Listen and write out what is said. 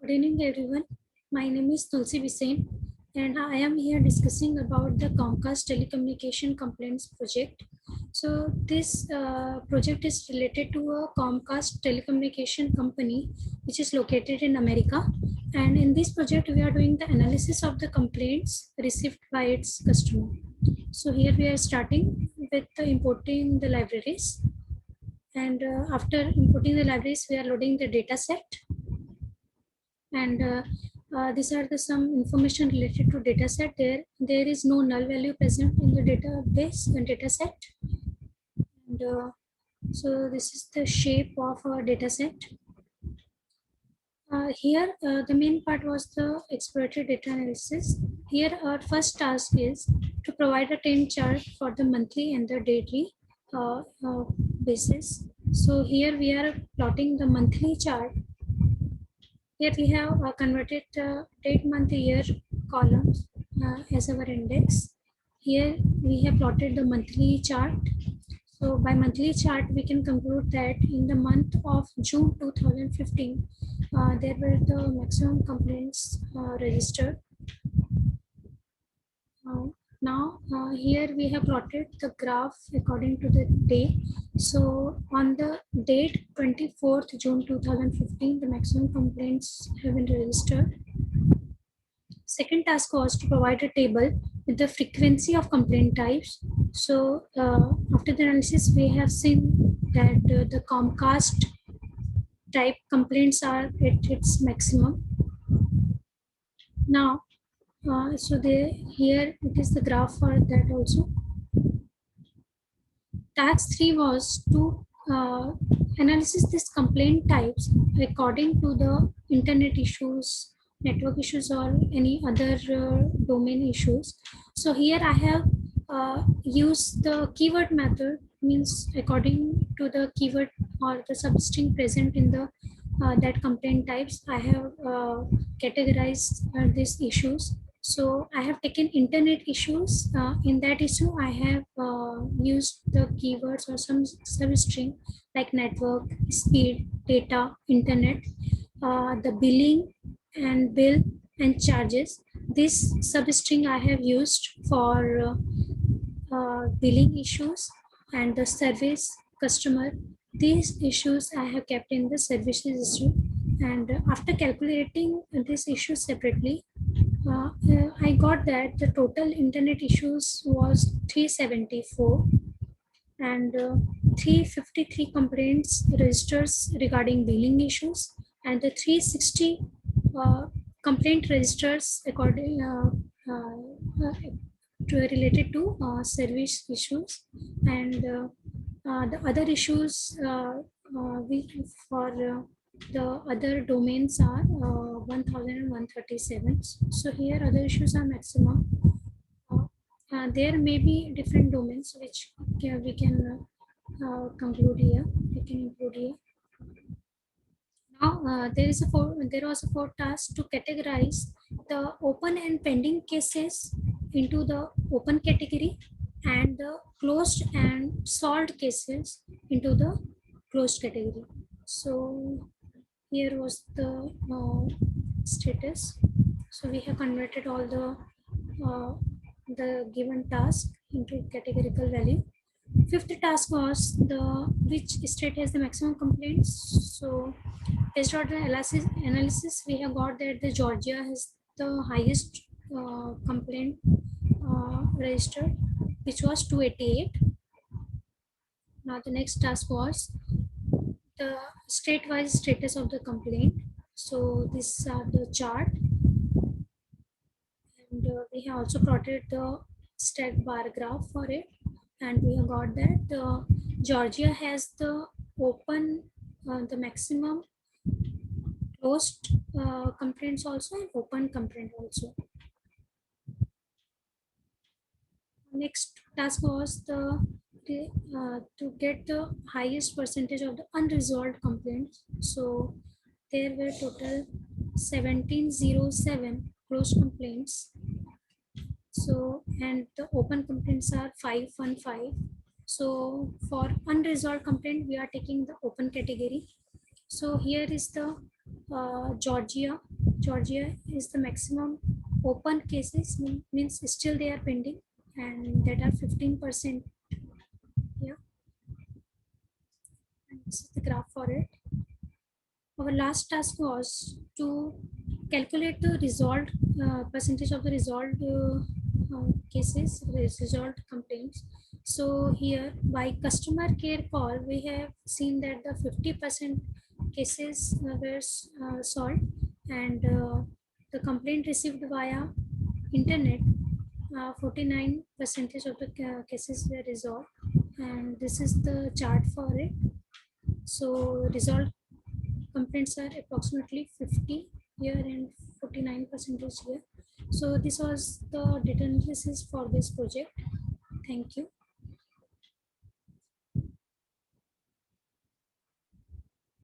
Good evening, everyone. My name is Tulsi Bisain, and I am here discussing about the Comcast Telecommunication Complaints Project. So, this project is related to a Comcast telecommunication company which is located in America. And in this project, we are doing the analysis of the complaints received by its customer. So, here we are starting with the importing the libraries. And after importing the libraries, we are loading the data set, and these are the some information related to data set. There is no null value present in the database and data set, and so this is the shape of our data set. Here the main part was the exploratory data analysis. Here our first task is to provide a trend chart for the monthly and the daily basis. So here we are plotting the monthly chart. Here we have converted date, month, year columns as our index. Here we have plotted the monthly chart. So by monthly chart, we can conclude that in the month of June 2015, there were the maximum complaints registered. Here we have plotted the graph according to the day. So on the date 24th June 2015, the maximum complaints have been registered. Second task was to provide a table with the frequency of complaint types. So after the analysis, we have seen that the Comcast type complaints are at its maximum. Now, here it is the graph for that also. Task 3 was to analysis these complaint types according to the internet issues, network issues, or any other domain issues. So here I have used the keyword method, means according to the keyword or the substring present in the that complaint types, I have categorized these issues. So I have taken internet issues. In that issue, I have used the keywords or some substring like network, speed, data, internet, the billing and bill and charges. This substring I have used for billing issues and the service customer. These issues I have kept in the services issue. And after calculating these issues separately, I got that the total internet issues was 374, and 353 complaints registers regarding billing issues, and the 360 uh, complaint registers according related to service issues, and the other issues for the other domains are 1137. So here other issues are maximum. There may be different domains which we can conclude here. We can include here. Now there was a fourth task to categorize the open and pending cases into the open category, and the closed and solved cases into the closed category. So here was the status. So we have converted all uh, the given task into categorical value. Fifth task was the which state has the maximum complaints. So based on the analysis, we have got that the Georgia has the highest complaint registered, which was 288. Now the next task was the state-wise status of the complaint. So these are the chart, and we have also plotted the stack bar graph for it, and we have got that Georgia has the open, the maximum closed complaints also, and open complaint also. Next task was to get the highest percentage of the unresolved complaints. So there were total 1707 closed complaints. So, and the open complaints are 515. So for unresolved complaint, we are taking the open category. So here is the Georgia. Georgia is the maximum open cases, means still they are pending, and that are 15%. Yeah, and this is the graph for it. Our last task was to calculate the resolved percentage of the resolved cases, resolved complaints. So here by customer care call, we have seen that the 50% cases were solved, and the complaint received via internet, 49 percentage of the cases were resolved, and this is the chart for it. So resolved complaints are approximately 50 here and 49% here. So this was the data analysis for this project. Thank you.